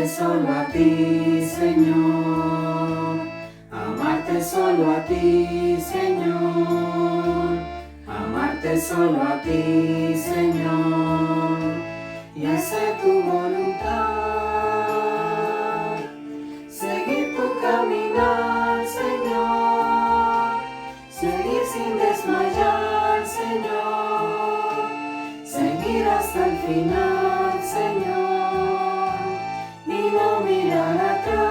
solo a ti, Señor. Amarte solo a ti, Señor. Amarte solo a ti, Señor. Y hacer tu voluntad. Seguir tu caminar, Señor. Seguir sin desmayar, Señor. Seguir hasta el final, Señor. Y no mirar atrás.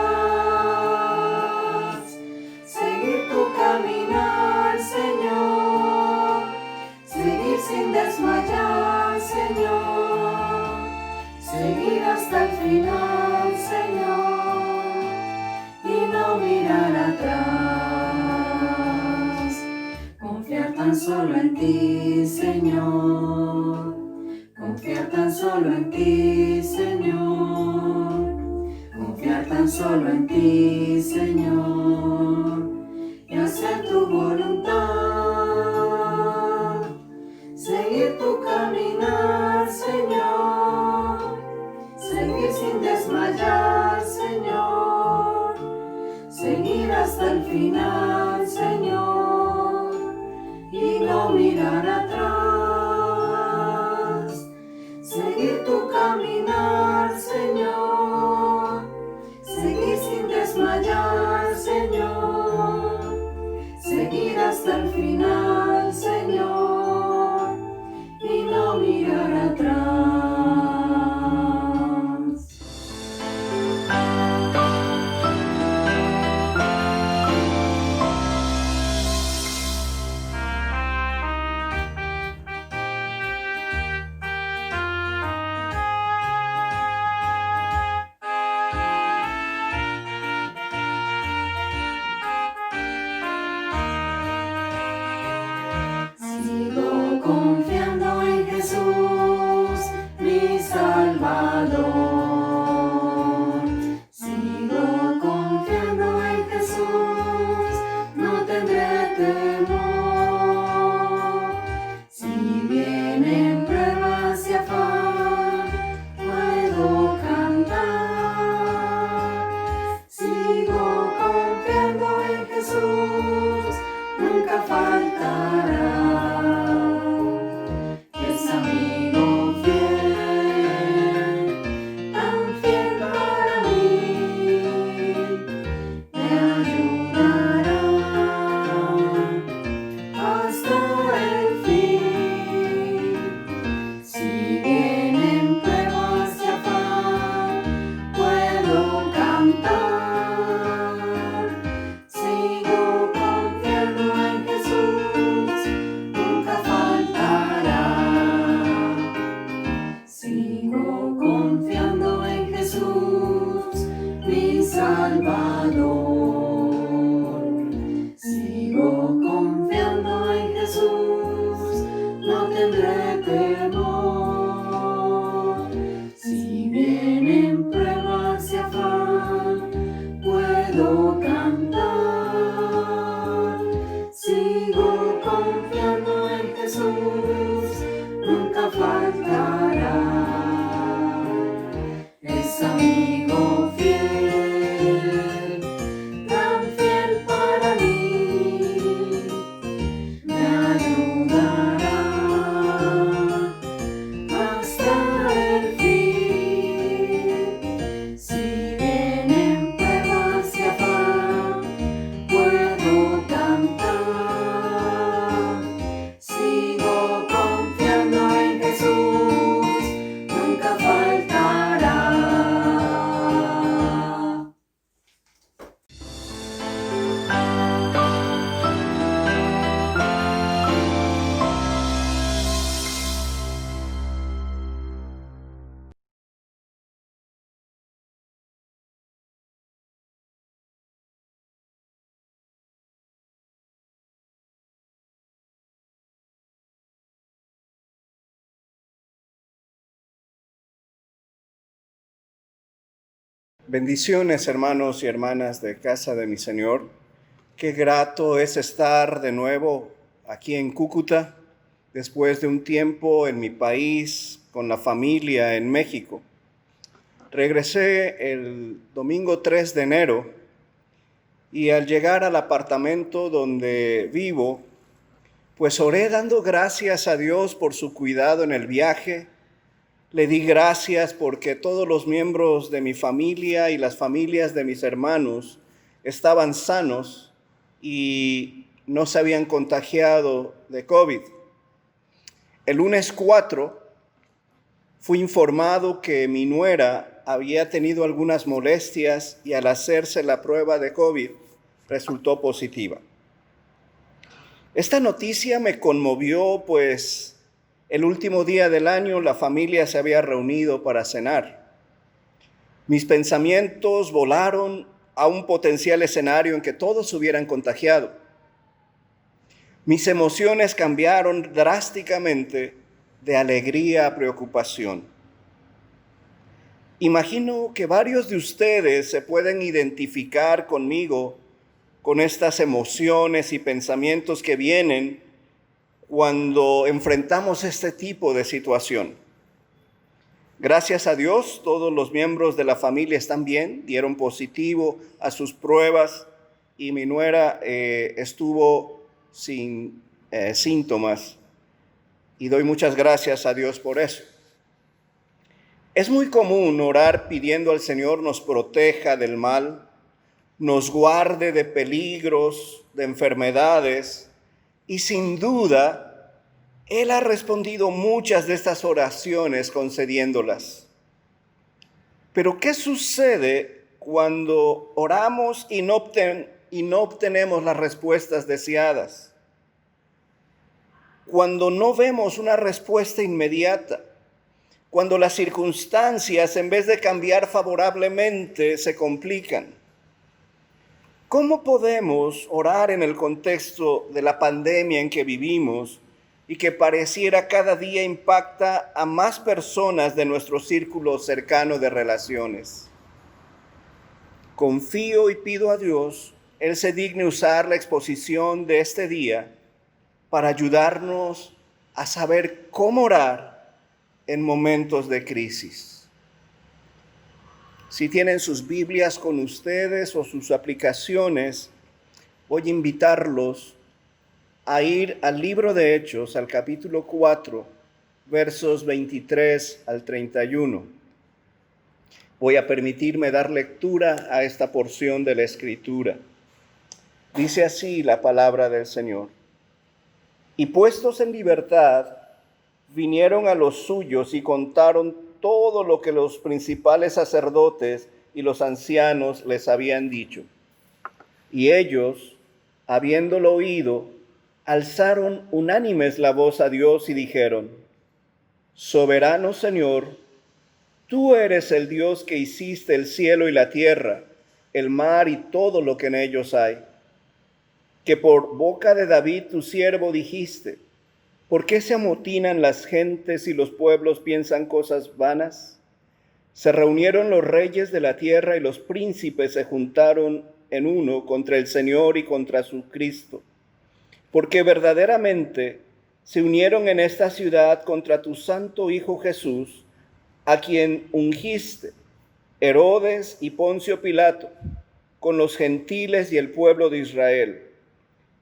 Seguir tu caminar, Señor. Seguir sin desmayar, Señor. Seguir hasta el final, Señor. Y no mirar atrás. Confiar tan solo en ti, Señor. Confiar tan solo en ti, Señor. Confiar tan solo en ti, Señor. Y hacer tu voluntad. Seguir tu caminar, Señor. Seguir sin desmayar, Señor. Seguir hasta el final, Señor. Y no mirar atrás. Seguir tu caminar, Señor. Seguir sin desmayar, Señor. Seguir hasta el final, Señor. Y no mirar atrás. Sigo confiando en Jesús, mi Salvador. Sigo confiando en Jesús, no tendré temor. Si vienen pruebas y afán, puedo cantar. Sigo confiando en Jesús, nunca faltará. Es amigo fiel, tan fiel para mí, me ayudará hasta el fin. Si vienen pruebas y afán, puedo cantar. Sigo confiando en Jesús, nunca faltará. Sigo confiando en Jesús, mi Salvador. Sigo confiando en Jesús, no tendré temor. Si vienen pruebas y afán, puedo cantar. Sigo confiando en Jesús, nunca faltará. Es amigo fiel, tan fiel para mí, me ayudará hasta el fin. Si vienen pruebas y afán, puedo cantar. Sigo confiando en Jesús, nunca faltará. Bendiciones, hermanos y hermanas de Casa de mi Señor. Qué grato es estar de nuevo aquí en Cúcuta, después de un tiempo en mi país, con la familia en México. Regresé el domingo 3 de enero y al llegar al apartamento donde vivo, pues oré dando gracias a Dios por su cuidado en el viaje. Le di gracias porque todos los miembros de mi familia y las familias de mis hermanos estaban sanos y no se habían contagiado de COVID. El lunes 4 fui informado que mi nuera había tenido algunas molestias y al hacerse la prueba de COVID resultó positiva. Esta noticia me conmovió, pues el último día del año la familia se había reunido para cenar. Mis pensamientos volaron a un potencial escenario en que todos se hubieran contagiado. Mis emociones cambiaron drásticamente de alegría a preocupación. Imagino que varios de ustedes se pueden identificar conmigo con estas emociones y pensamientos que vienen cuando enfrentamos este tipo de situación. Gracias a Dios, todos los miembros de la familia están bien, dieron positivo a sus pruebas y mi nuera estuvo sin síntomas y doy muchas gracias a Dios por eso. Es muy común orar pidiendo al Señor nos proteja del mal, nos guarde de peligros, de enfermedades, y sin duda, Él ha respondido muchas de estas oraciones concediéndolas. Pero ¿qué sucede cuando oramos y no obtenemos las respuestas deseadas? Cuando no vemos una respuesta inmediata, cuando las circunstancias, en vez de cambiar favorablemente, se complican. ¿Cómo podemos orar en el contexto de la pandemia en que vivimos y que pareciera cada día impacta a más personas de nuestro círculo cercano de relaciones? Confío y pido a Dios, Él se digne usar la exposición de este día para ayudarnos a saber cómo orar en momentos de crisis. Si tienen sus Biblias con ustedes o sus aplicaciones, voy a invitarlos a ir al libro de Hechos, al capítulo 4, versos 23 al 31. Voy a permitirme dar lectura a esta porción de la Escritura. Dice así la palabra del Señor. Y puestos en libertad, vinieron a los suyos y contaron todo lo que los principales sacerdotes y los ancianos les habían dicho. Y ellos, habiéndolo oído, alzaron unánimes la voz a Dios y dijeron: Soberano Señor, tú eres el Dios que hiciste el cielo y la tierra, el mar y todo lo que en ellos hay. Que por boca de David tu siervo dijiste: ¿Por qué se amotinan las gentes y los pueblos piensan cosas vanas? Se reunieron los reyes de la tierra y los príncipes se juntaron en uno contra el Señor y contra su Cristo. Porque verdaderamente se unieron en esta ciudad contra tu santo Hijo Jesús, a quien ungiste, Herodes y Poncio Pilato, con los gentiles y el pueblo de Israel,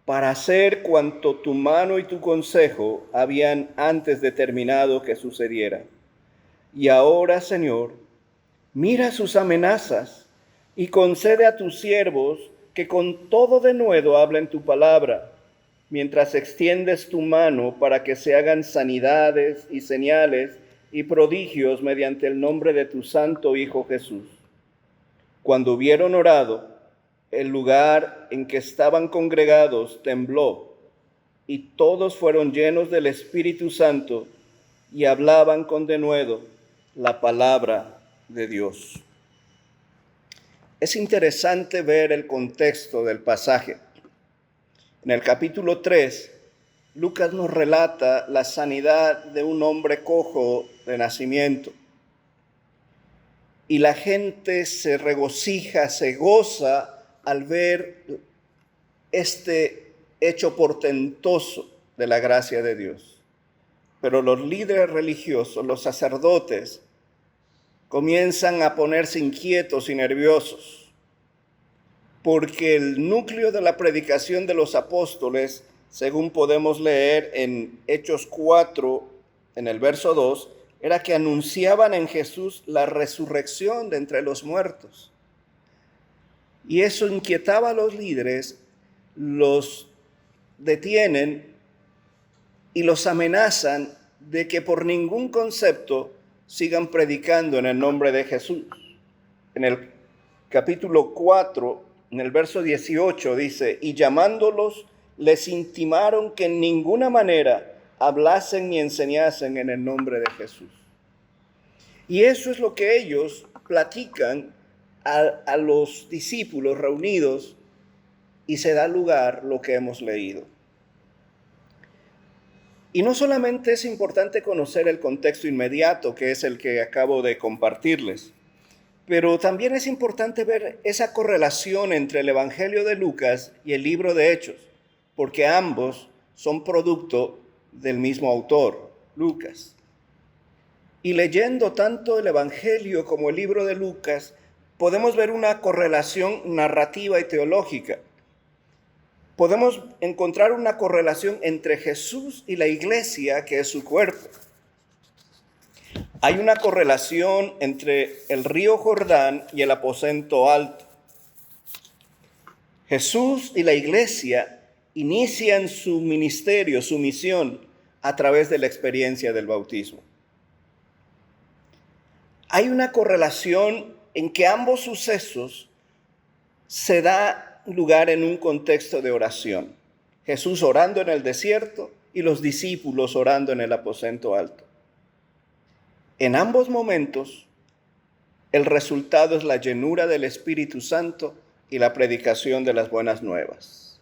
para hacer cuanto tu mano y tu consejo habían antes determinado que sucediera. Y ahora, Señor, mira sus amenazas y concede a tus siervos que con todo denuedo hablen tu palabra, mientras extiendes tu mano para que se hagan sanidades y señales y prodigios mediante el nombre de tu santo Hijo Jesús. Cuando hubieron orado, el lugar en que estaban congregados tembló, y todos fueron llenos del Espíritu Santo y hablaban con denuedo la palabra de Dios. Es interesante ver el contexto del pasaje. En el capítulo 3, Lucas nos relata la sanidad de un hombre cojo de nacimiento. Y la gente se regocija, se goza al ver este hecho portentoso de la gracia de Dios. Pero los líderes religiosos, los sacerdotes, comienzan a ponerse inquietos y nerviosos, porque el núcleo de la predicación de los apóstoles, según podemos leer en Hechos 4, en el verso 2, era que anunciaban en Jesús la resurrección de entre los muertos. Y eso inquietaba a los líderes, los detienen y los amenazan de que por ningún concepto sigan predicando en el nombre de Jesús. En el capítulo 4, en el verso 18 dice, y llamándolos les intimaron que en ninguna manera hablasen ni enseñasen en el nombre de Jesús. Y eso es lo que ellos platican a los discípulos reunidos y se da lugar lo que hemos leído. Y no solamente es importante conocer el contexto inmediato, que es el que acabo de compartirles, pero también es importante ver esa correlación entre el Evangelio de Lucas y el libro de Hechos, porque ambos son producto del mismo autor, Lucas. Y leyendo tanto el Evangelio como el libro de Lucas, podemos ver una correlación narrativa y teológica. Podemos encontrar una correlación entre Jesús y la iglesia, que es su cuerpo. Hay una correlación entre el río Jordán y el aposento alto. Jesús y la iglesia inician su ministerio, su misión, a través de la experiencia del bautismo. Hay una correlación en que ambos sucesos se da lugar en un contexto de oración. Jesús orando en el desierto y los discípulos orando en el aposento alto. En ambos momentos, el resultado es la llenura del Espíritu Santo y la predicación de las buenas nuevas.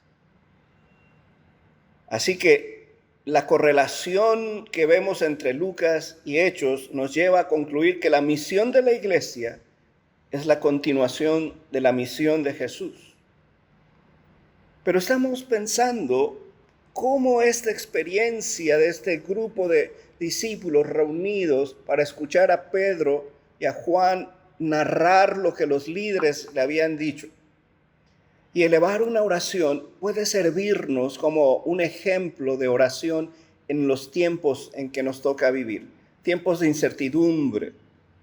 Así que la correlación que vemos entre Lucas y Hechos nos lleva a concluir que la misión de la iglesia es la continuación de la misión de Jesús. Pero estamos pensando cómo esta experiencia de este grupo de discípulos reunidos para escuchar a Pedro y a Juan narrar lo que los líderes le habían dicho y elevar una oración puede servirnos como un ejemplo de oración en los tiempos en que nos toca vivir, tiempos de incertidumbre,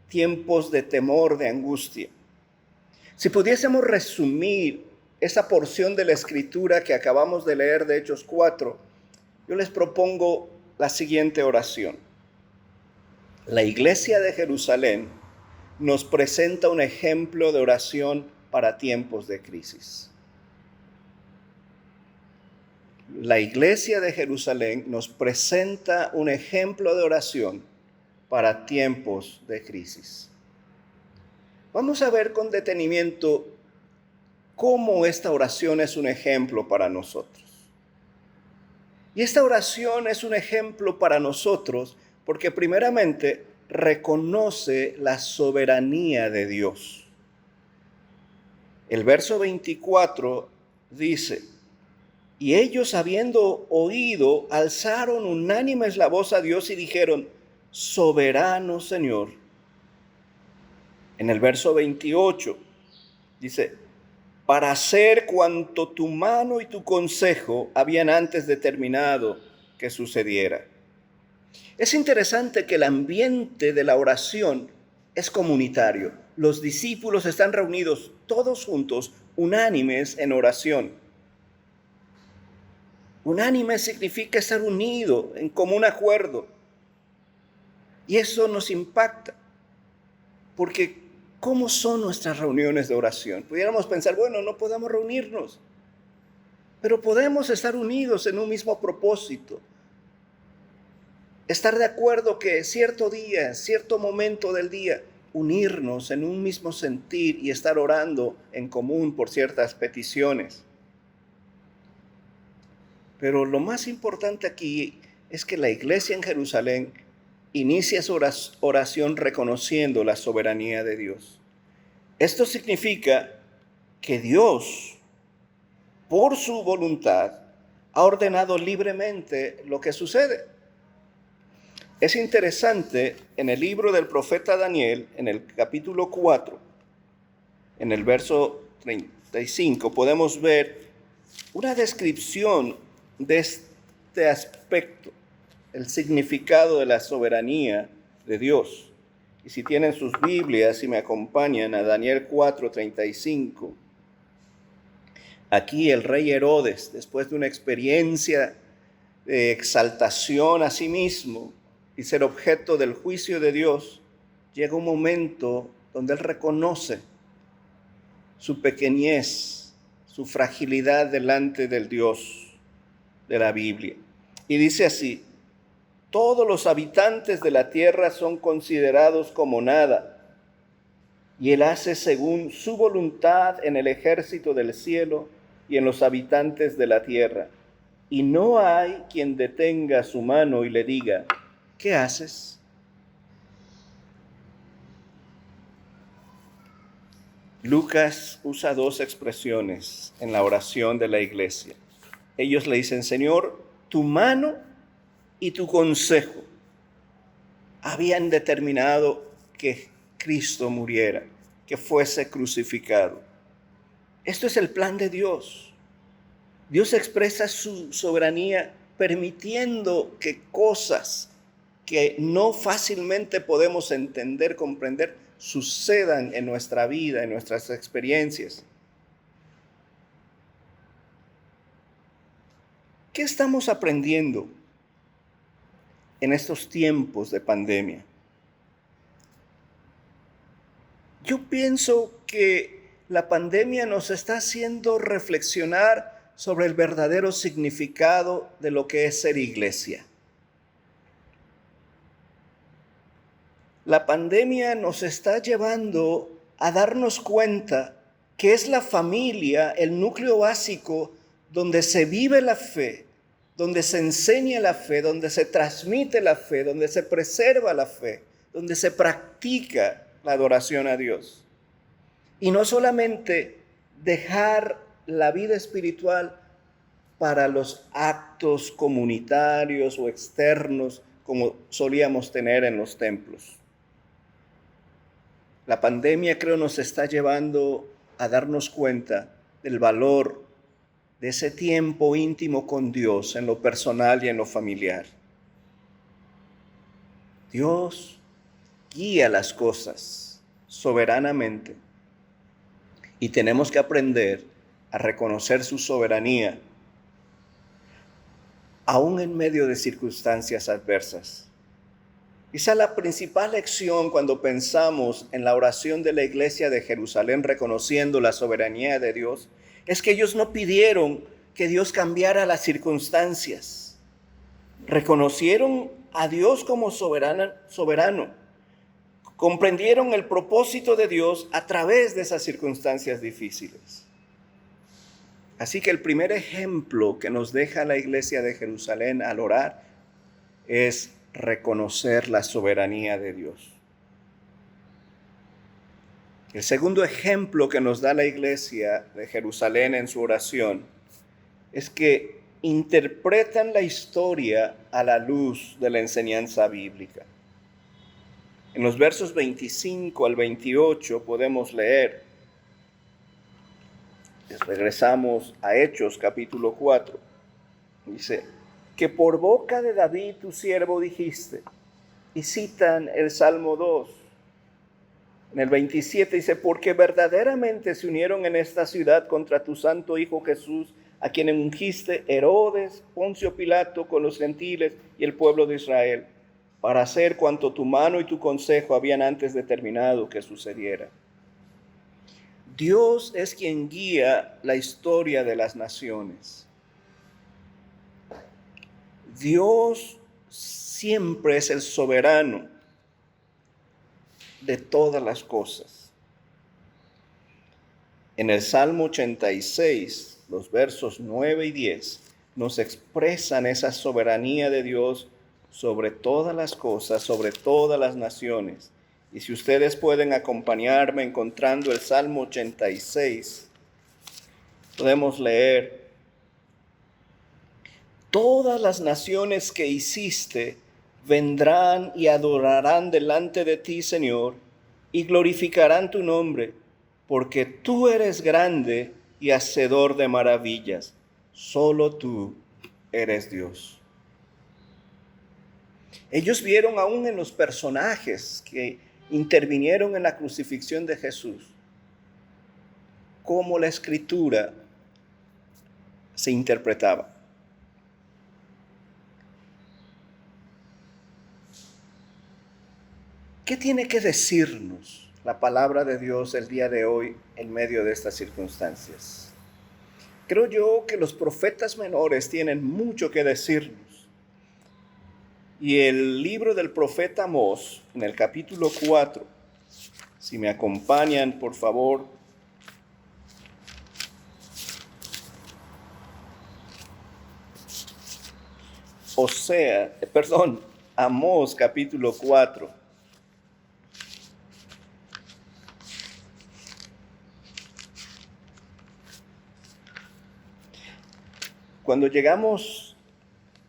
tiempos de temor, de angustia. Si pudiésemos resumir esa porción de la escritura que acabamos de leer de Hechos 4, yo les propongo la siguiente oración. La iglesia de Jerusalén nos presenta un ejemplo de oración para tiempos de crisis. La iglesia de Jerusalén nos presenta un ejemplo de oración para tiempos de crisis. Vamos a ver con detenimiento cómo esta oración es un ejemplo para nosotros. Y esta oración es un ejemplo para nosotros porque primeramente reconoce la soberanía de Dios. El verso 24 dice, y ellos habiendo oído, alzaron unánimes la voz a Dios y dijeron, soberano Señor. En el verso 28 dice, para hacer cuanto tu mano y tu consejo habían antes determinado que sucediera. Es interesante que el ambiente de la oración es comunitario. Los discípulos están reunidos todos juntos, unánimes en oración. Unánime significa estar unido en común acuerdo. Y eso nos impacta, porque ¿cómo son nuestras reuniones de oración? Pudiéramos pensar, bueno, no podemos reunirnos, pero podemos estar unidos en un mismo propósito. Estar de acuerdo que cierto día, cierto momento del día, unirnos en un mismo sentir y estar orando en común por ciertas peticiones. Pero lo más importante aquí es que la iglesia en Jerusalén inicia su oración reconociendo la soberanía de Dios. Esto significa que Dios, por su voluntad, ha ordenado libremente lo que sucede. Es interesante, en el libro del profeta Daniel, en el capítulo 4, en el verso 35, podemos ver una descripción de este aspecto, el significado de la soberanía de Dios. Y si tienen sus Biblias y me acompañan a Daniel 4:35, aquí el rey Herodes, después de una experiencia de exaltación a sí mismo y ser objeto del juicio de Dios, llega un momento donde él reconoce su pequeñez, su fragilidad delante del Dios de la Biblia. Y dice así: todos los habitantes de la tierra son considerados como nada, y él hace según su voluntad en el ejército del cielo y en los habitantes de la tierra. Y no hay quien detenga su mano y le diga: ¿qué haces? Lucas usa dos expresiones en la oración de la iglesia. Ellos le dicen: Señor, tu mano y tu consejo habían determinado que Cristo muriera, que fuese crucificado. Esto es el plan de Dios. Dios expresa su soberanía permitiendo que cosas que no fácilmente podemos entender, comprender, sucedan en nuestra vida, en nuestras experiencias. ¿Qué estamos aprendiendo en estos tiempos de pandemia? Yo pienso que la pandemia nos está haciendo reflexionar sobre el verdadero significado de lo que es ser iglesia. La pandemia nos está llevando a darnos cuenta que es la familia el núcleo básico donde se vive la fe, donde se enseña la fe, donde se transmite la fe, donde se preserva la fe, donde se practica la adoración a Dios. Y no solamente dejar la vida espiritual para los actos comunitarios o externos como solíamos tener en los templos. La pandemia, creo, nos está llevando a darnos cuenta del valor de ese tiempo íntimo con Dios en lo personal y en lo familiar. Dios guía las cosas soberanamente y tenemos que aprender a reconocer su soberanía aún en medio de circunstancias adversas. Quizá la principal lección cuando pensamos en la oración de la iglesia de Jerusalén reconociendo la soberanía de Dios es que ellos no pidieron que Dios cambiara las circunstancias. Reconocieron a Dios como soberano. Comprendieron el propósito de Dios a través de esas circunstancias difíciles. Así que el primer ejemplo que nos deja la iglesia de Jerusalén al orar es reconocer la soberanía de Dios. El segundo ejemplo que nos da la iglesia de Jerusalén en su oración es que interpretan la historia a la luz de la enseñanza bíblica. En los versos 25 al 28 podemos leer, regresamos a Hechos capítulo 4, dice: que por boca de David tu siervo dijiste, y citan el Salmo 2. En el 27 dice: porque verdaderamente se unieron en esta ciudad contra tu santo Hijo Jesús, a quien ungiste Herodes, Poncio Pilato, con los gentiles y el pueblo de Israel, para hacer cuanto tu mano y tu consejo habían antes determinado que sucediera. Dios es quien guía la historia de las naciones. Dios siempre es el soberano de todas las cosas. En el Salmo 86, los versos 9 y 10, nos expresan esa soberanía de Dios sobre todas las cosas, sobre todas las naciones. Y si ustedes pueden acompañarme encontrando el Salmo 86, podemos leer: todas las naciones que hiciste vendrán y adorarán delante de ti, Señor, y glorificarán tu nombre, porque tú eres grande y hacedor de maravillas. Solo tú eres Dios. Ellos vieron aún en los personajes que intervinieron en la crucifixión de Jesús cómo la Escritura se interpretaba. ¿Qué tiene que decirnos la palabra de Dios el día de hoy en medio de estas circunstancias? Creo yo que los profetas menores tienen mucho que decirnos. Y el libro del profeta Amós, en el capítulo 4, si me acompañan, por favor. Amós capítulo 4. Cuando llegamos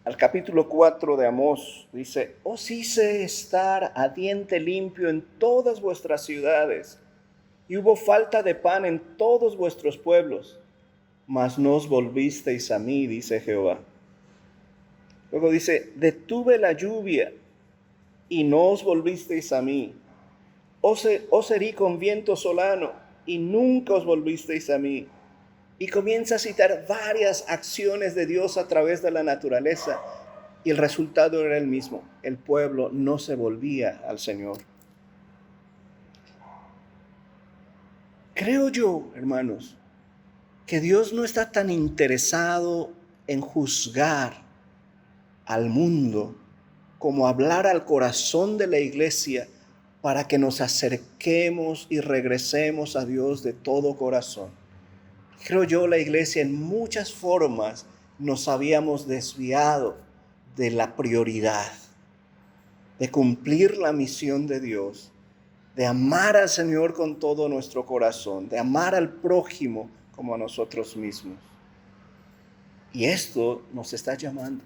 al capítulo 4 de Amós, dice: os hice estar a diente limpio en todas vuestras ciudades, y hubo falta de pan en todos vuestros pueblos, mas no os volvisteis a mí, dice Jehová. Luego dice: detuve la lluvia, y no os volvisteis a mí. Os herí con viento solano, y nunca os volvisteis a mí. Y comienza a citar varias acciones de Dios a través de la naturaleza. Y el resultado era el mismo. El pueblo no se volvía al Señor. Creo yo, hermanos, que Dios no está tan interesado en juzgar al mundo como hablar al corazón de la iglesia para que nos acerquemos y regresemos a Dios de todo corazón. Creo yo, la iglesia en muchas formas nos habíamos desviado de la prioridad, de cumplir la misión de Dios, de amar al Señor con todo nuestro corazón, de amar al prójimo como a nosotros mismos. Y esto nos está llamando.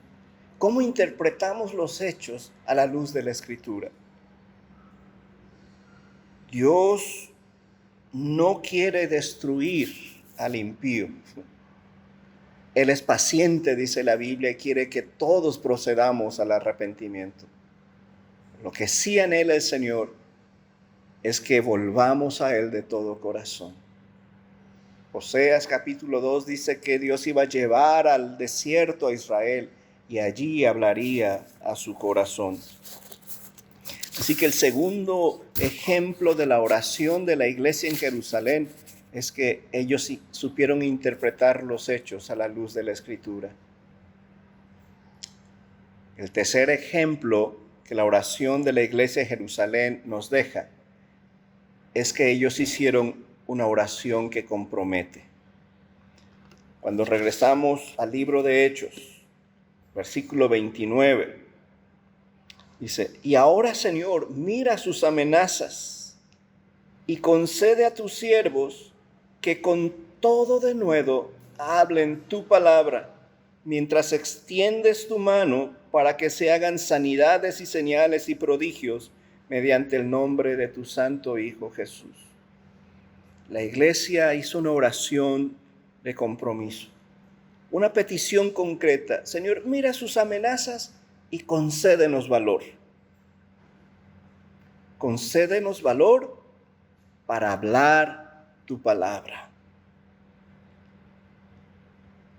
¿Cómo interpretamos los hechos a la luz de la Escritura? Dios no quiere destruir al impío. Él es paciente, dice la Biblia, y quiere que todos procedamos al arrepentimiento. Lo que sí anhela el Señor es que volvamos a Él de todo corazón. Oseas capítulo 2 dice que Dios iba a llevar al desierto a Israel y allí hablaría a su corazón. Así que el segundo ejemplo de la oración de la iglesia en Jerusalén es que ellos supieron interpretar los hechos a la luz de la Escritura. El tercer ejemplo que la oración de la iglesia de Jerusalén nos deja es que ellos hicieron una oración que compromete. Cuando regresamos al libro de Hechos, versículo 29, dice: y ahora, Señor, mira sus amenazas y concede a tus siervos que con todo denuedo hablen tu palabra, mientras extiendes tu mano para que se hagan sanidades y señales y prodigios mediante el nombre de tu santo Hijo Jesús. La iglesia hizo una oración de compromiso, una petición concreta. Señor, mira sus amenazas y concédenos valor. Concédenos valor para hablar tu palabra.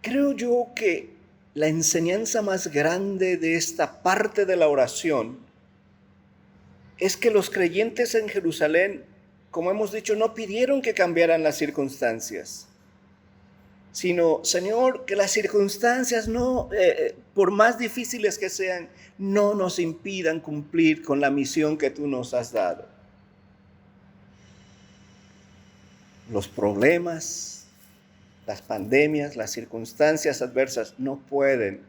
Creo yo que la enseñanza más grande de esta parte de la oración es que los creyentes en Jerusalén, como hemos dicho, no pidieron que cambiaran las circunstancias, sino: Señor, que las circunstancias no, por más difíciles que sean, no nos impidan cumplir con la misión que tú nos has dado. Los problemas, las pandemias, las circunstancias adversas no pueden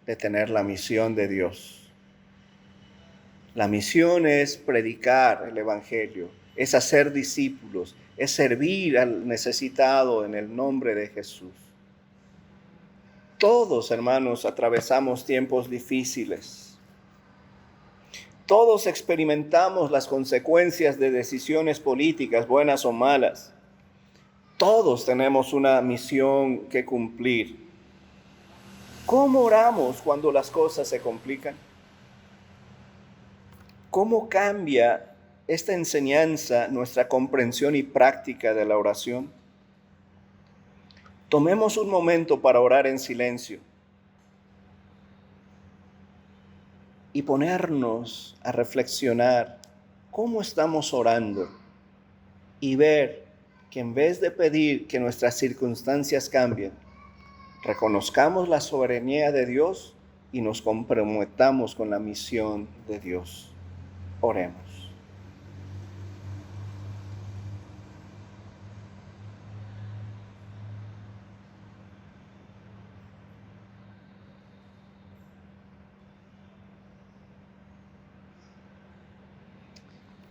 detener la misión de Dios. La misión es predicar el Evangelio, es hacer discípulos, es servir al necesitado en el nombre de Jesús. Todos, hermanos, atravesamos tiempos difíciles. Todos experimentamos las consecuencias de decisiones políticas, buenas o malas. Todos tenemos una misión que cumplir. ¿Cómo oramos cuando las cosas se complican? ¿Cómo cambia esta enseñanza nuestra comprensión y práctica de la oración? Tomemos un momento para orar en silencio y ponernos a reflexionar cómo estamos orando y ver que en vez de pedir que nuestras circunstancias cambien, reconozcamos la soberanía de Dios y nos comprometamos con la misión de Dios. Oremos.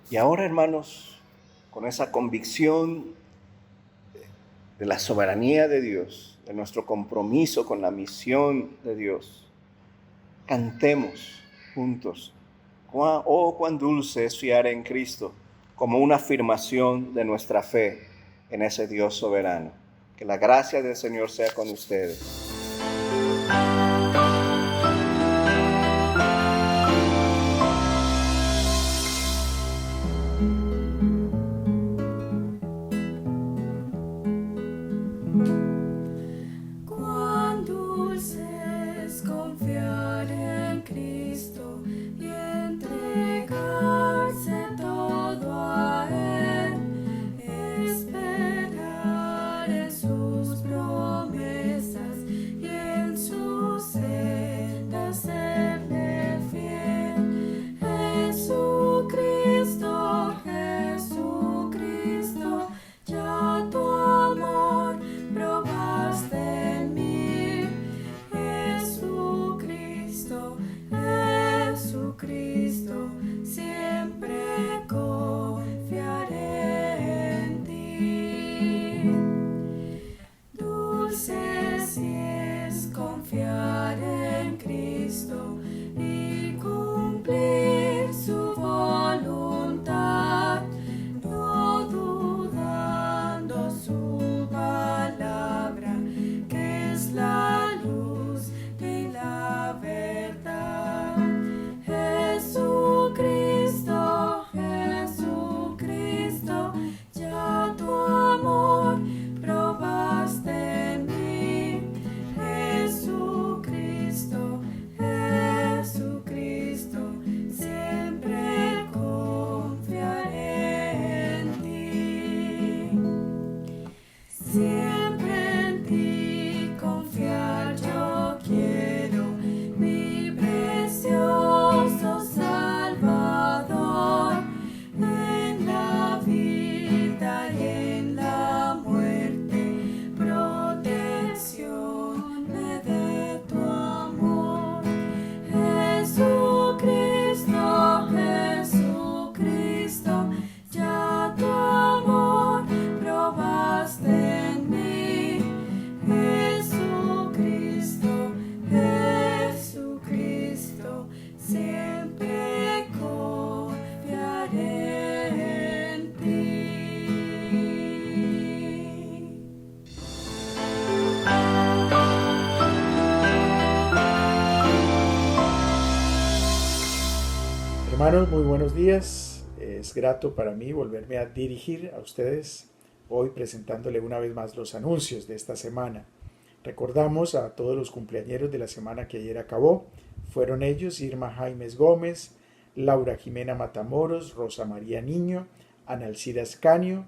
Y ahora, hermanos, con esa convicción de la soberanía de Dios, de nuestro compromiso con la misión de Dios, cantemos juntos: oh, cuán dulce es fiar en Cristo, como una afirmación de nuestra fe en ese Dios soberano. Que la gracia del Señor sea con ustedes. Cuán dulce es confiar en Cristo y entregarse todo a Él, esperar en sus promesas y en sus sendas serle fiel. Jesucristo, Jesucristo, ya tu amor probaste en mí. Jesucristo, Jesucristo, siempre confiaré en ti. Dulce si es confiar en Cristo y cumplir su voluntad, no dudando su palabra, que es la luz y la verdad. Jesucristo, Jesucristo, ya tu amor probaste en mí. Jesucristo, Jesucristo, siempre confiaré en ti. Siempre en ti confiar yo quiero, mi precioso Salvador. En la vida y en la muerte, protección me dé tu amor. Jesucristo, Jesucristo, ya tu amor probaste en mí. Jesucristo, Jesucristo, siempre confiaré en ti. Hermanos, muy buenos días. Es grato para mí volverme a dirigir a ustedes hoy presentándole una vez más los anuncios de esta semana. Recordamos a todos los cumpleañeros de la semana que ayer acabó. Fueron ellos: Irma Jaimes Gómez, Laura Jimena Matamoros, Rosa María Niño, Analcida Escanio,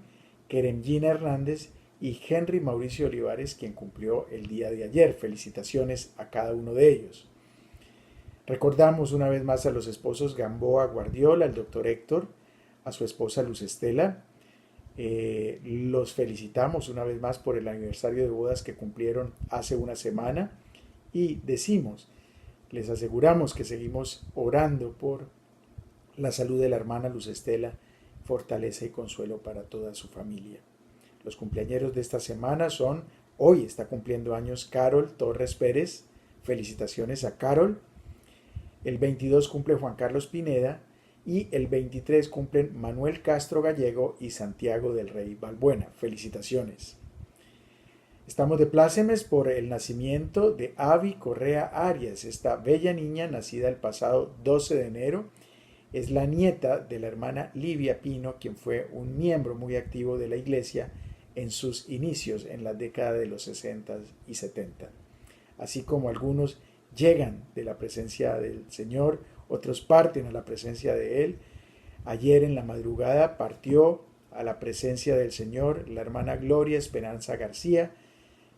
Keremgina Hernández y Henry Mauricio Olivares, quien cumplió el día de ayer. Felicitaciones a cada uno de ellos. Recordamos una vez más a los esposos Gamboa Guardiola, al doctor Héctor, a su esposa Luz Estela. Los felicitamos una vez más por el aniversario de bodas que cumplieron hace una semana y les aseguramos que seguimos orando por la salud de la hermana Luz Estela, fortaleza y consuelo para toda su familia. Los cumpleañeros de esta semana son: hoy está cumpliendo años Carol Torres Pérez, felicitaciones a Carol. El 22 cumple Juan Carlos Pineda Y el 23 cumplen Manuel Castro Gallego y Santiago del Rey Balbuena. Felicitaciones. Estamos de plácemes por el nacimiento de Avi Correa Arias, esta bella niña nacida el pasado 12 de enero. Es la nieta de la hermana Livia Pino, quien fue un miembro muy activo de la iglesia en sus inicios en la década de los 60 y 70. Así como algunos llegan de la presencia del Señor, otros parten a la presencia de Él. Ayer en la madrugada partió a la presencia del Señor la hermana Gloria Esperanza García,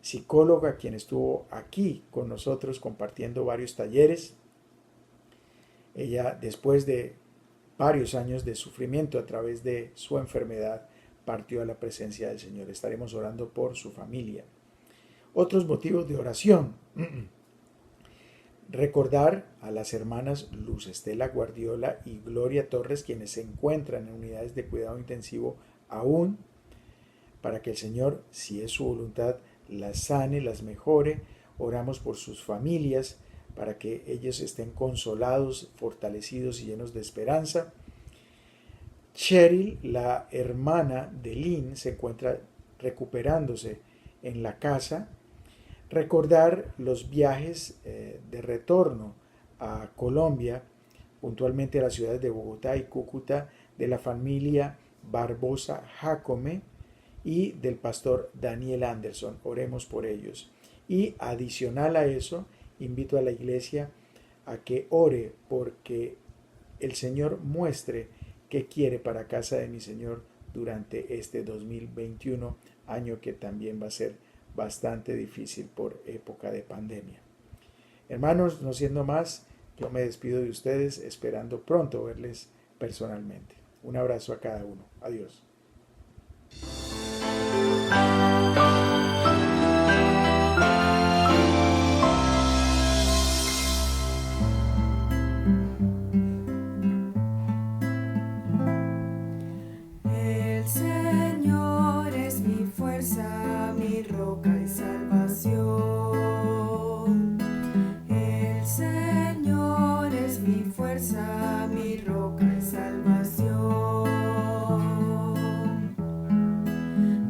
psicóloga, quien estuvo aquí con nosotros compartiendo varios talleres. Ella, después de varios años de sufrimiento a través de su enfermedad, partió a la presencia del Señor. Estaremos orando por su familia. Otros motivos de oración. Recordar a las hermanas Luz Estela Guardiola y Gloria Torres, quienes se encuentran en unidades de cuidado intensivo aún, para que el Señor, si es su voluntad, las sane, las mejore. Oramos por sus familias, para que ellos estén consolados, fortalecidos y llenos de esperanza. Cheryl, la hermana de Lynn, se encuentra recuperándose en la casa. Recordar los viajes de retorno a Colombia, puntualmente a las ciudades de Bogotá y Cúcuta, de la familia Barbosa Jacome y del pastor Daniel Anderson. Oremos por ellos. Y adicional a eso, invito a la iglesia a que ore porque el Señor muestre qué quiere para casa de mi Señor durante este 2021, año que también va a ser bastante difícil por época de pandemia. Hermanos, no siendo más, yo me despido de ustedes esperando pronto verles personalmente. Un abrazo a cada uno. Adiós. El Señor es mi fuerza, mi roca y salvación. El Señor es mi fuerza, mi roca y salvación.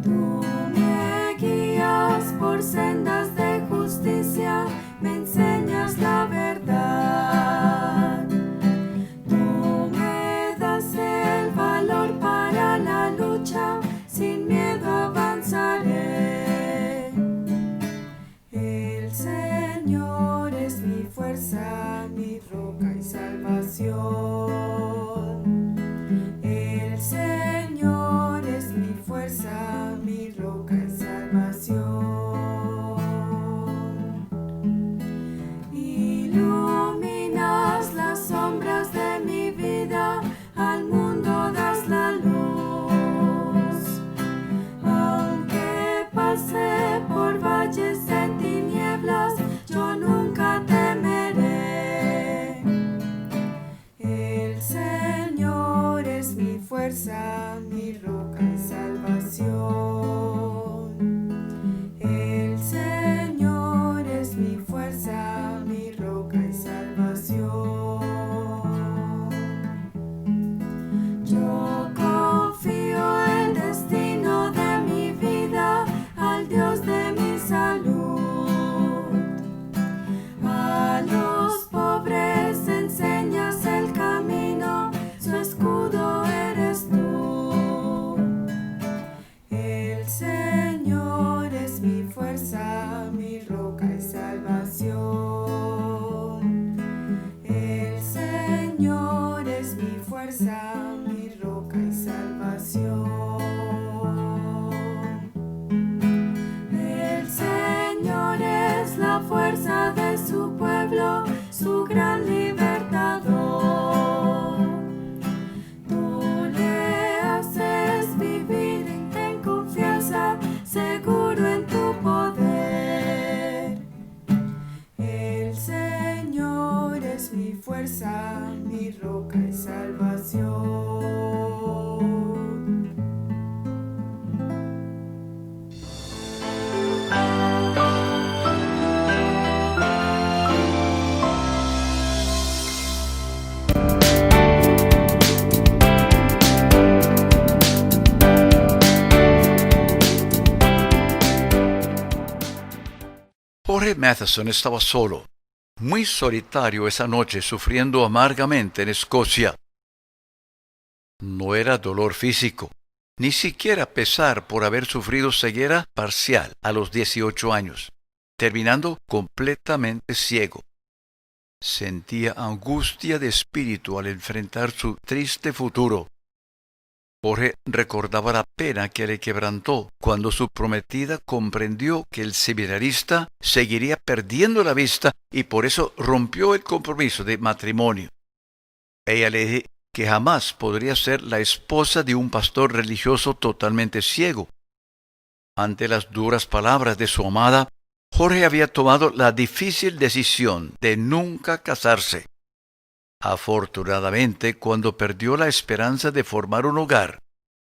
Tú me guías por sendas de justicia, me enseñas la verdad. Tú me das el valor para la lucha, sin miedo avanzaré. El Señor es mi fuerza, mi roca y salvación. El Señor es mi fuerza, mi roca y salvación. Iluminas las sombras de mi vida, al mundo das la luz. Aunque pase por valles de tinieblas, yo nunca temeré. Jorge Matheson estaba solo, muy solitario esa noche, sufriendo amargamente en Escocia. No era dolor físico, ni siquiera pesar por haber sufrido ceguera parcial a los 18 años, terminando completamente ciego. Sentía angustia de espíritu al enfrentar su triste futuro. Jorge recordaba la pena que le quebrantó cuando su prometida comprendió que el seminarista seguiría perdiendo la vista y por eso rompió el compromiso de matrimonio. Ella le dijo que jamás podría ser la esposa de un pastor religioso totalmente ciego. Ante las duras palabras de su amada, Jorge había tomado la difícil decisión de nunca casarse. Afortunadamente, cuando perdió la esperanza de formar un hogar,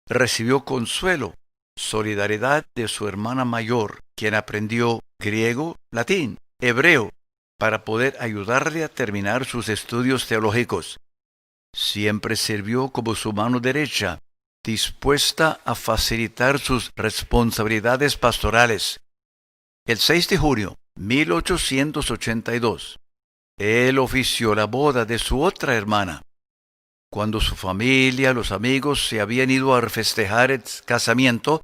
recibió consuelo, solidaridad de su hermana mayor, quien aprendió griego, latín, hebreo, para poder ayudarle a terminar sus estudios teológicos. Siempre sirvió como su mano derecha, dispuesta a facilitar sus responsabilidades pastorales. El 6 de junio de 1882, él ofició la boda de su otra hermana. Cuando su familia, los amigos se habían ido a festejar el casamiento,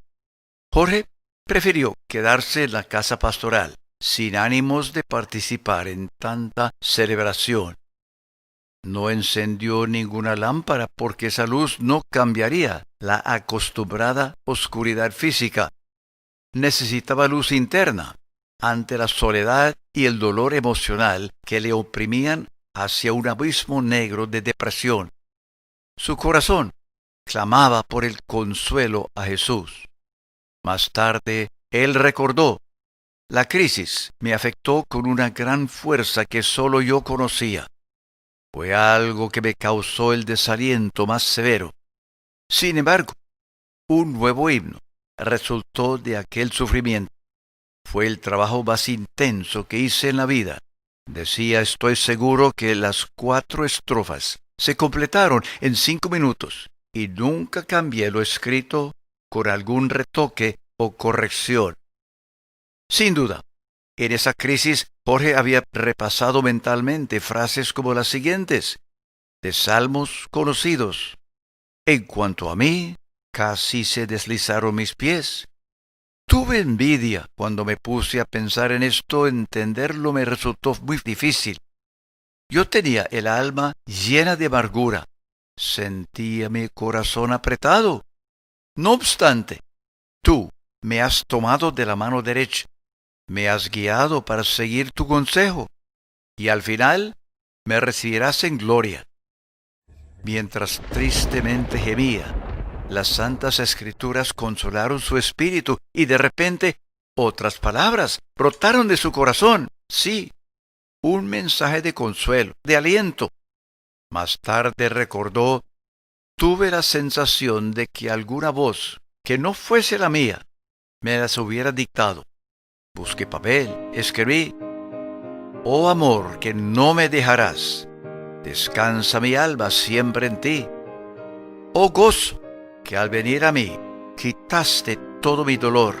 Jorge prefirió quedarse en la casa pastoral, sin ánimos de participar en tanta celebración. No encendió ninguna lámpara porque esa luz no cambiaría la acostumbrada oscuridad física. Necesitaba luz interna ante la soledad y el dolor emocional que le oprimían hacia un abismo negro de depresión. Su corazón clamaba por el consuelo a Jesús. Más tarde, él recordó: la crisis me afectó con una gran fuerza que solo yo conocía. Fue algo que me causó el desaliento más severo. Sin embargo, un nuevo himno resultó de aquel sufrimiento. Fue el trabajo más intenso que hice en la vida. Decía: estoy seguro que las 4 estrofas se completaron en 5 minutos y nunca cambié lo escrito con algún retoque o corrección. Sin duda, en esa crisis Jorge había repasado mentalmente frases como las siguientes, de salmos conocidos. En cuanto a mí, casi se deslizaron mis pies. Tuve envidia cuando me puse a pensar en esto, entenderlo me resultó muy difícil. Yo tenía el alma llena de amargura, sentía mi corazón apretado. No obstante, tú me has tomado de la mano derecha, me has guiado para seguir tu consejo, y al final me recibirás en gloria. Mientras tristemente gemía, las santas escrituras consolaron su espíritu, y de repente otras palabras brotaron de su corazón. Sí, un mensaje de consuelo, de aliento. Más tarde recordó: tuve la sensación de que alguna voz, que no fuese la mía, me las hubiera dictado. Busqué papel, escribí: oh amor, que no me dejarás, descansa mi alma siempre en ti. Oh gozo, que al venir a mí, quitaste todo mi dolor.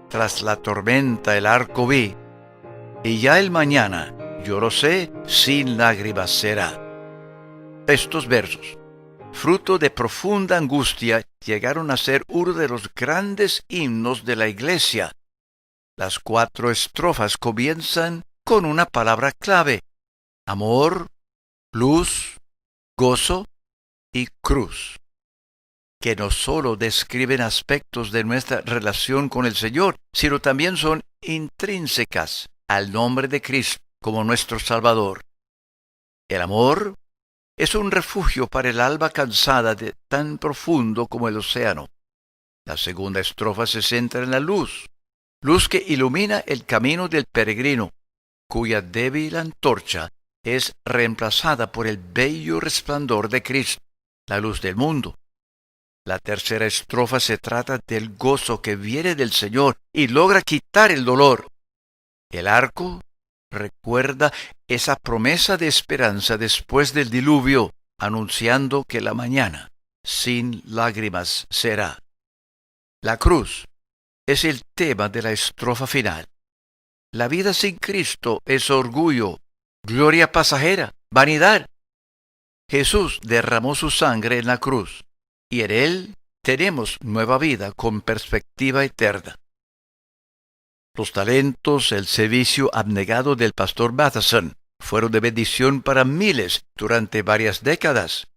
Tras la tormenta el arco vi, y ya el mañana, yo lo sé, sin lágrimas será. Estos versos, fruto de profunda angustia, llegaron a ser uno de los grandes himnos de la Iglesia. Las 4 estrofas comienzan con una palabra clave: amor, luz, gozo y cruz, que no solo describen aspectos de nuestra relación con el Señor, sino también son intrínsecas al nombre de Cristo como nuestro Salvador. El amor es un refugio para el alma cansada de tan profundo como el océano. La segunda estrofa se centra en la luz, luz que ilumina el camino del peregrino, cuya débil antorcha es reemplazada por el bello resplandor de Cristo, la luz del mundo. La tercera estrofa se trata del gozo que viene del Señor y logra quitar el dolor. El arco recuerda esa promesa de esperanza después del diluvio, anunciando que la mañana sin lágrimas será. La cruz es el tema de la estrofa final. La vida sin Cristo es orgullo, gloria pasajera, vanidad. Jesús derramó su sangre en la cruz, y en Él tenemos nueva vida con perspectiva eterna. Los talentos, el servicio abnegado del pastor Matheson fueron de bendición para miles durante varias décadas.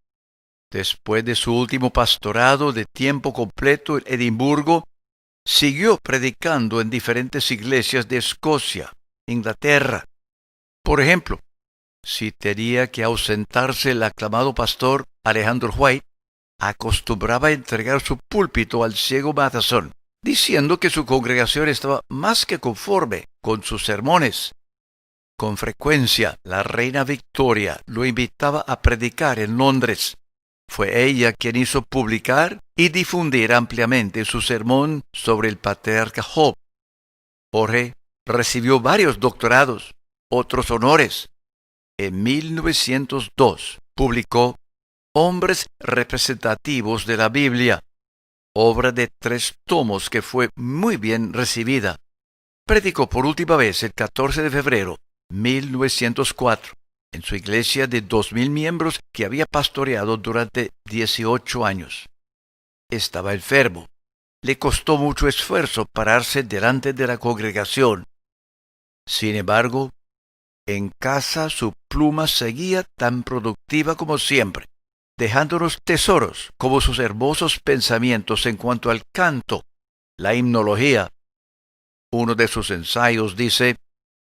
Después de su último pastorado de tiempo completo en Edimburgo, siguió predicando en diferentes iglesias de Escocia, Inglaterra. Por ejemplo, si tenía que ausentarse el aclamado pastor Alejandro White, acostumbraba a entregar su púlpito al ciego Matheson, diciendo que su congregación estaba más que conforme con sus sermones. Con frecuencia, la reina Victoria lo invitaba a predicar en Londres. Fue ella quien hizo publicar y difundir ampliamente su sermón sobre el patriarca Job. Jorge recibió varios doctorados, otros honores. En 1902 publicó Hombres representativos de la Biblia, obra de 3 tomos que fue muy bien recibida. Predicó por última vez el 14 de febrero de 1904 en su iglesia de 2,000 miembros que había pastoreado durante 18 años. Estaba enfermo. Le costó mucho esfuerzo pararse delante de la congregación. Sin embargo, en casa su pluma seguía tan productiva como siempre, dejándonos tesoros como sus hermosos pensamientos en cuanto al canto, la himnología. Uno de sus ensayos dice: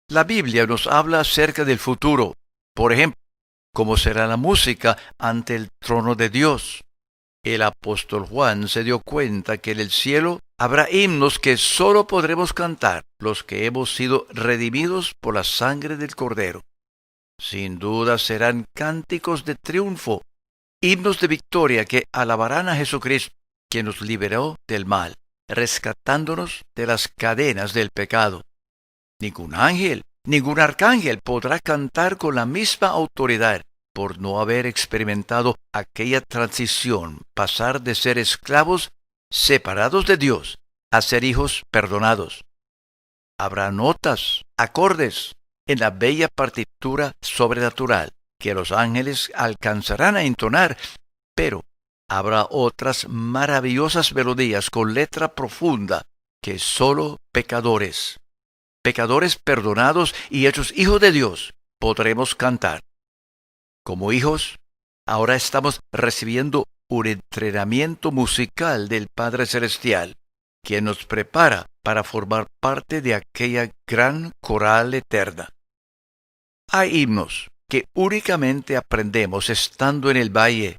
la Biblia nos habla acerca del futuro, por ejemplo, cómo será la música ante el trono de Dios. El apóstol Juan se dio cuenta que en el cielo habrá himnos que sólo podremos cantar los que hemos sido redimidos por la sangre del Cordero. Sin duda serán cánticos de triunfo, himnos de victoria que alabarán a Jesucristo, quien nos liberó del mal, rescatándonos de las cadenas del pecado. Ningún ángel, ningún arcángel podrá cantar con la misma autoridad por no haber experimentado aquella transición, pasar de ser esclavos separados de Dios a ser hijos perdonados. Habrá notas, acordes en la bella partitura sobrenatural que los ángeles alcanzarán a entonar, pero habrá otras maravillosas melodías con letra profunda que sólo pecadores perdonados y hechos hijos de Dios podremos cantar. Como hijos, ahora estamos recibiendo un entrenamiento musical del Padre Celestial, quien nos prepara para formar parte de aquella gran coral eterna. Hay himnos que únicamente aprendemos estando en el valle.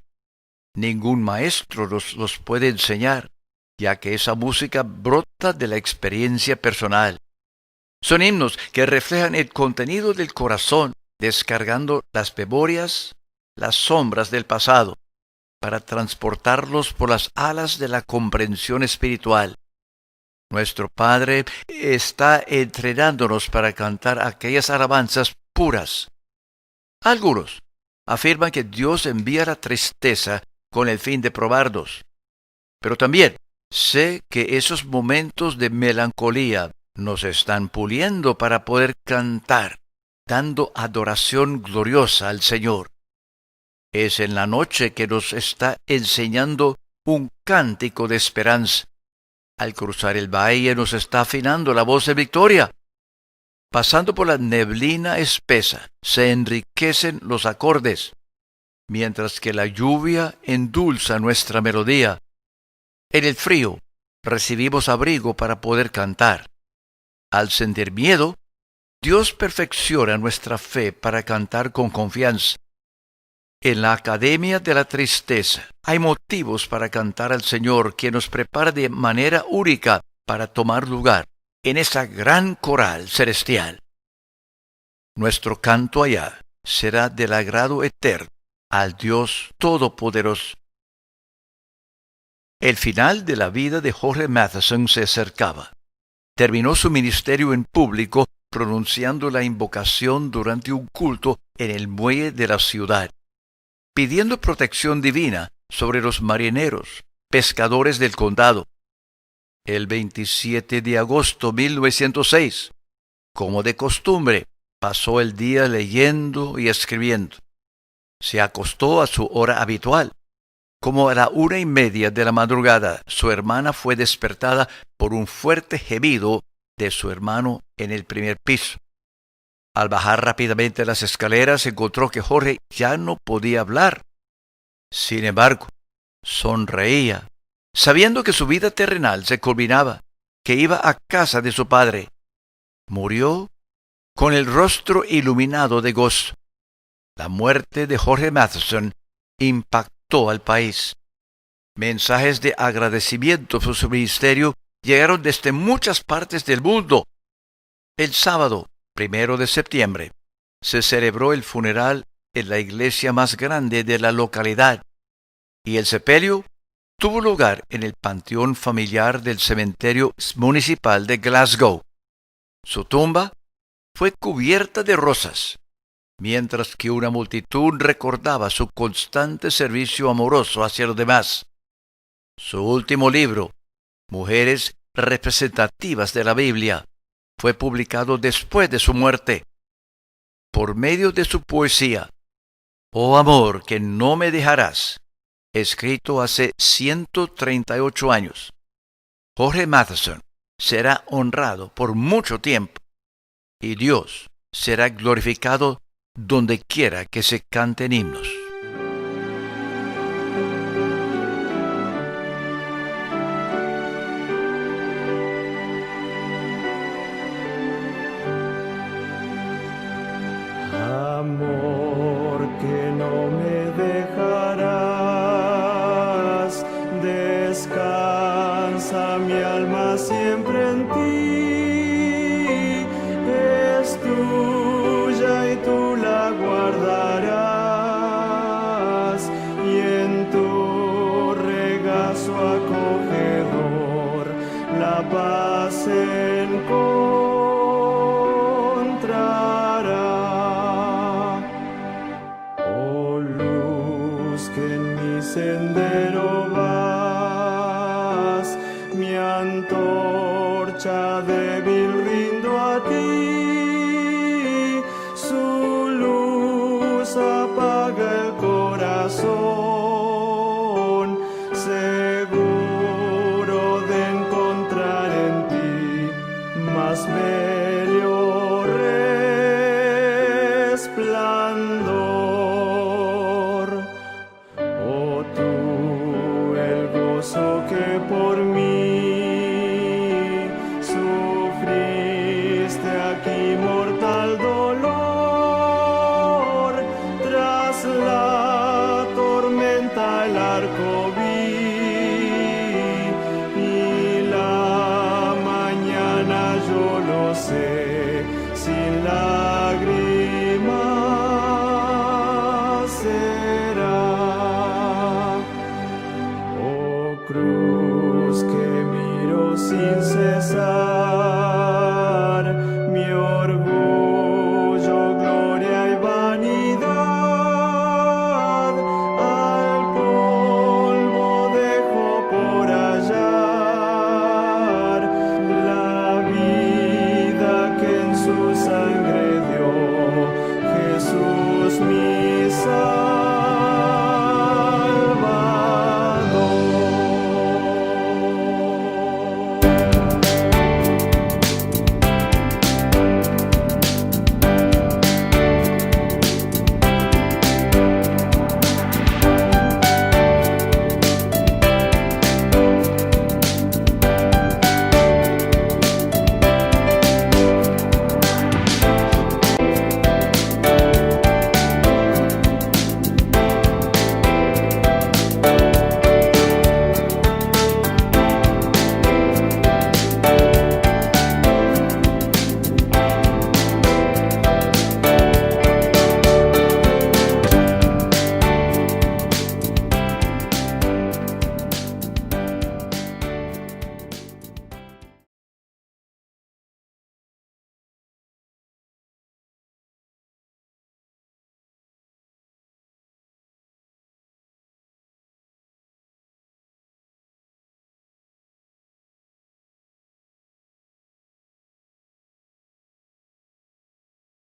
Ningún maestro nos los puede enseñar, ya que esa música brota de la experiencia personal. Son himnos que reflejan el contenido del corazón, descargando las memorias, las sombras del pasado, para transportarlos por las alas de la comprensión espiritual. Nuestro Padre está entrenándonos para cantar aquellas alabanzas puras. Algunos afirman que Dios envía la tristeza con el fin de probarnos, pero también sé que esos momentos de melancolía nos están puliendo para poder cantar, dando adoración gloriosa al Señor. Es en la noche que nos está enseñando un cántico de esperanza. Al cruzar el valle nos está afinando la voz de victoria. Pasando por la neblina espesa, se enriquecen los acordes, mientras que la lluvia endulza nuestra melodía. En el frío, recibimos abrigo para poder cantar. Al sentir miedo, Dios perfecciona nuestra fe para cantar con confianza. En la Academia de la Tristeza hay motivos para cantar al Señor, quien nos prepara de manera única para tomar lugar en esa gran coral celestial. Nuestro canto allá será del agrado eterno al Dios Todopoderoso. El final de la vida de Jorge Matheson se acercaba. Terminó su ministerio en público pronunciando la invocación durante un culto en el muelle de la ciudad, pidiendo protección divina sobre los marineros, pescadores del condado. El 27 de agosto de 1906, Como de costumbre, pasó el día leyendo y escribiendo. Se acostó a su hora habitual. Como a la 1:30 de la madrugada, su hermana fue despertada por un fuerte gemido de su hermano en el primer piso. Al bajar rápidamente las escaleras, encontró que Jorge ya no podía hablar. Sin embargo, sonreía, sabiendo que su vida terrenal se culminaba, que iba a casa de su padre. Murió con el rostro iluminado de gozo. La muerte de Jorge Matheson impactó al país. Mensajes de agradecimiento por su ministerio llegaron desde muchas partes del mundo. El sábado 1 de septiembre se celebró el funeral en la iglesia más grande de la localidad y el sepelio tuvo lugar en el panteón familiar del cementerio municipal de Glasgow. Su tumba fue cubierta de rosas, mientras que una multitud recordaba su constante servicio amoroso hacia los demás. Su último libro, Mujeres representativas de la Biblia, fue publicado después de su muerte. Por medio de su poesía, Oh amor que no me dejarás, escrito hace 138 años, Jorge Matheson será honrado por mucho tiempo y Dios será glorificado donde quiera que se canten himnos. Amor que no me dejarás, descansa mi alma siempre en ti, es tuya y tú la guardarás, y en tu regazo acogedor la paz encontrarás. Sendero vas, mi antorcha débil rindo a ti, su luz apaga el corazón, seguro de encontrar en ti más bello resplandor. Que por mí sufriste aquí mortal dolor, tras la tormenta el arco vi, y la mañana yo lo sé, sin lágrimas será. Cruz que miro sin cesar.